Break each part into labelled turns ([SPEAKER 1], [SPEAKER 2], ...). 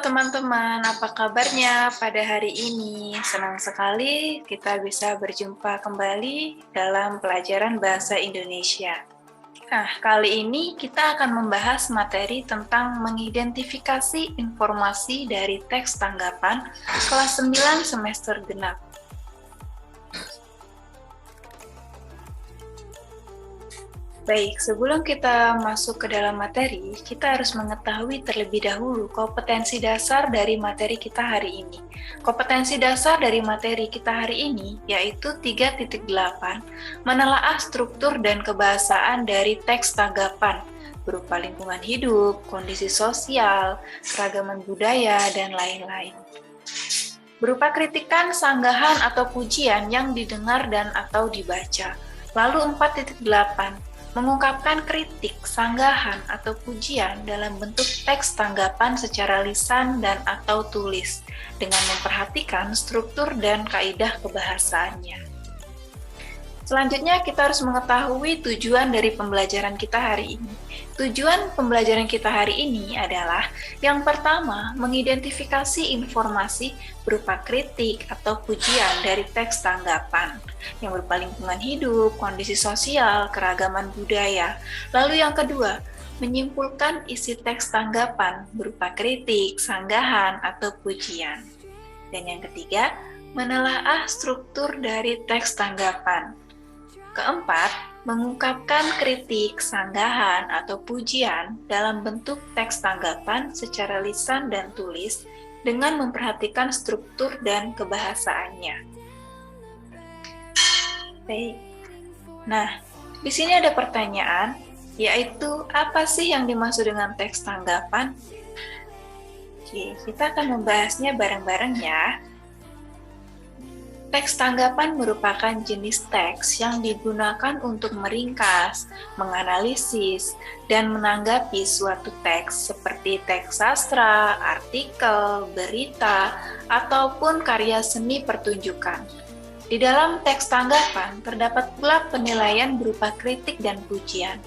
[SPEAKER 1] teman-teman, apa kabarnya pada hari ini? Senang sekali kita bisa berjumpa kembali dalam pelajaran Bahasa Indonesia. Nah, kali ini kita akan membahas materi tentang mengidentifikasi informasi dari teks tanggapan kelas 9 semester genap. Baik, sebelum kita masuk ke dalam materi, kita harus mengetahui terlebih dahulu kompetensi dasar dari materi kita hari ini. Kompetensi dasar dari materi kita hari ini yaitu 3.8, menelaah struktur dan kebahasaan dari teks tanggapan berupa lingkungan hidup, kondisi sosial, keragaman budaya, dan lain-lain. Berupa kritikan, sanggahan, atau pujian yang didengar dan atau dibaca. Lalu 4.8, mengungkapkan kritik, sanggahan, atau pujian dalam bentuk teks tanggapan secara lisan dan atau tulis, dengan memperhatikan struktur dan kaidah kebahasaannya. Selanjutnya, kita harus mengetahui tujuan dari pembelajaran kita hari ini. Tujuan pembelajaran kita hari ini adalah, yang pertama, mengidentifikasi informasi berupa kritik atau pujian dari teks tanggapan, yang berupa lingkungan hidup, kondisi sosial, keragaman budaya. Lalu yang kedua, menyimpulkan isi teks tanggapan berupa kritik, sanggahan, atau pujian. Dan yang ketiga, menelaah struktur dari teks tanggapan. Keempat, mengungkapkan kritik, sanggahan, atau pujian dalam bentuk teks tanggapan secara lisan dan tulis dengan memperhatikan struktur dan kebahasaannya. Baik. Nah, di sini ada pertanyaan, yaitu apa sih yang dimaksud dengan teks tanggapan? Oke, kita akan membahasnya bareng-bareng ya. Teks tanggapan merupakan jenis teks yang digunakan untuk meringkas, menganalisis, dan menanggapi suatu teks seperti teks sastra, artikel, berita, ataupun karya seni pertunjukan. Di dalam teks tanggapan terdapat pula penilaian berupa kritik dan pujian.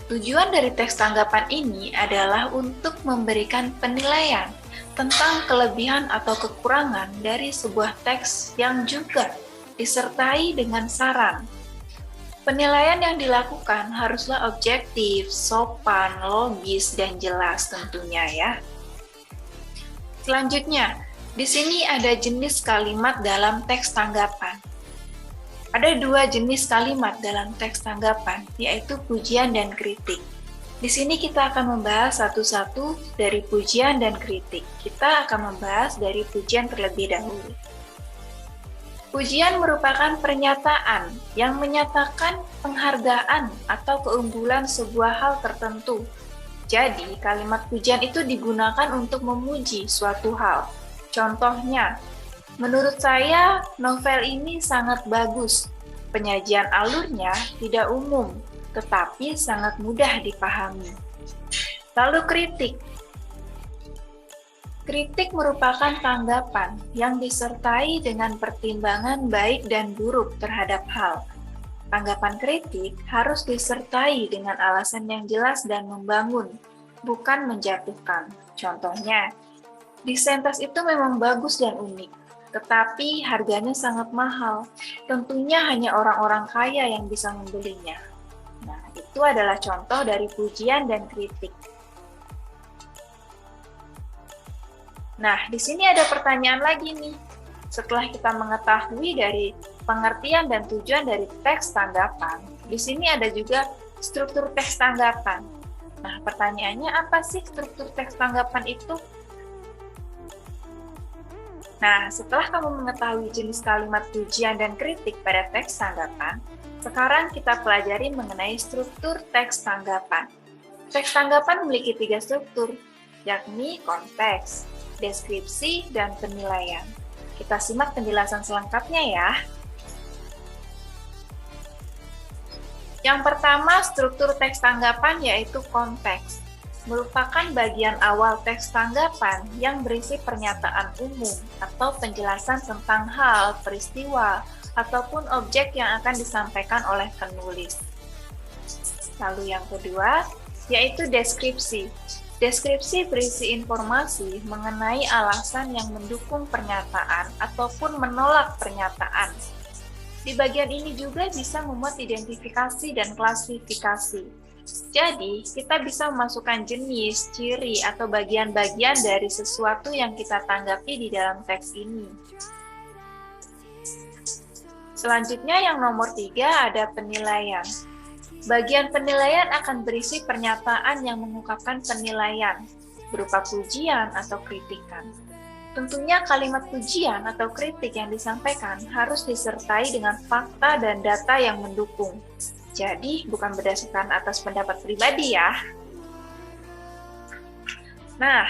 [SPEAKER 1] Tujuan dari teks tanggapan ini adalah untuk memberikan penilaian tentang kelebihan atau kekurangan dari sebuah teks yang juga disertai dengan saran. Penilaian yang dilakukan haruslah objektif, sopan, logis, dan jelas tentunya ya. Selanjutnya, di sini ada jenis kalimat dalam teks tanggapan. Ada dua jenis kalimat dalam teks tanggapan, yaitu pujian dan kritik. Di sini kita akan membahas satu-satu dari pujian dan kritik. Kita akan membahas dari pujian terlebih dahulu. Pujian merupakan pernyataan yang menyatakan penghargaan atau keunggulan sebuah hal tertentu. Jadi, kalimat pujian itu digunakan untuk memuji suatu hal. Contohnya, menurut saya novel ini sangat bagus. Penyajian alurnya tidak umum, tetapi sangat mudah dipahami. Lalu kritik. Kritik merupakan tanggapan yang disertai dengan pertimbangan baik dan buruk terhadap hal. Tanggapan kritik harus disertai dengan alasan yang jelas dan membangun, bukan menjatuhkan. Contohnya, desain tas itu memang bagus dan unik, tetapi harganya sangat mahal. Tentunya hanya orang-orang kaya yang bisa membelinya. Nah, itu adalah contoh dari pujian dan kritik. Nah, di sini ada pertanyaan lagi nih. Setelah kita mengetahui dari pengertian dan tujuan dari teks tanggapan, di sini ada juga struktur teks tanggapan. Nah, pertanyaannya apa sih struktur teks tanggapan itu? Nah, setelah kamu mengetahui jenis kalimat pujian dan kritik pada teks tanggapan, sekarang kita pelajari mengenai struktur teks tanggapan. Teks tanggapan memiliki 3 struktur, yakni konteks, deskripsi, dan penilaian. Kita simak penjelasan selengkapnya ya. Yang pertama, struktur teks tanggapan yaitu konteks. Merupakan bagian awal teks tanggapan yang berisi pernyataan umum atau penjelasan tentang hal, peristiwa, ataupun objek yang akan disampaikan oleh penulis. Lalu yang kedua, yaitu deskripsi. Deskripsi berisi informasi mengenai alasan yang mendukung pernyataan ataupun menolak pernyataan. Di bagian ini juga bisa memuat identifikasi dan klasifikasi. Jadi, kita bisa memasukkan jenis, ciri, atau bagian-bagian dari sesuatu yang kita tanggapi di dalam teks ini. Selanjutnya yang nomor 3 ada penilaian. Bagian penilaian akan berisi pernyataan yang mengungkapkan penilaian, berupa pujian atau kritikan. Tentunya kalimat pujian atau kritik yang disampaikan harus disertai dengan fakta dan data yang mendukung. Jadi, bukan berdasarkan atas pendapat pribadi ya. Nah,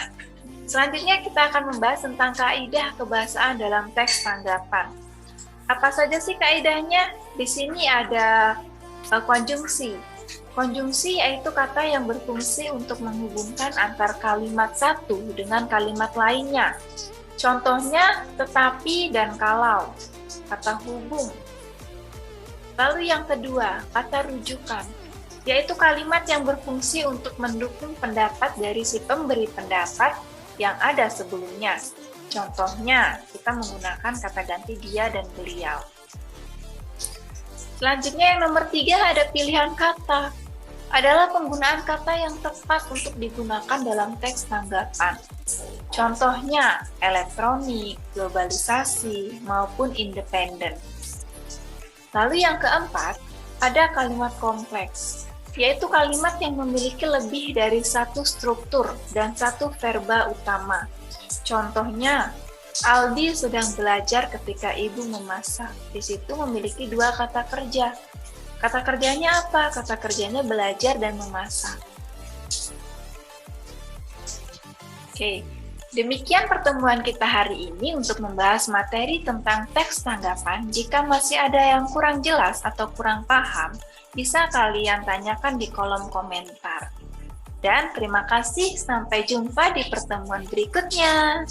[SPEAKER 1] selanjutnya kita akan membahas tentang kaidah kebahasaan dalam teks tanggapan. Apa saja sih kaidahnya? Di sini ada konjungsi. Konjungsi yaitu kata yang berfungsi untuk menghubungkan antar kalimat satu dengan kalimat lainnya. Contohnya, tetapi dan kalau, kata hubung. Lalu yang kedua, kata rujukan, yaitu kalimat yang berfungsi untuk mendukung pendapat dari si pemberi pendapat yang ada sebelumnya. Contohnya, kita menggunakan kata ganti dia dan beliau. Selanjutnya yang nomor 3 ada pilihan kata. Adalah penggunaan kata yang tepat untuk digunakan dalam teks tanggapan. Contohnya, elektronik, globalisasi, maupun independen. Lalu yang keempat, ada kalimat kompleks, yaitu kalimat yang memiliki lebih dari satu struktur dan satu verba utama. Contohnya, Aldi sedang belajar ketika ibu memasak. Di situ memiliki 2 kata kerja. Kata kerjanya apa? Kata kerjanya belajar dan memasak. Oke, demikian pertemuan kita hari ini untuk membahas materi tentang teks tanggapan. Jika masih ada yang kurang jelas atau kurang paham, bisa kalian tanyakan di kolom komentar. Dan terima kasih, sampai jumpa di pertemuan berikutnya.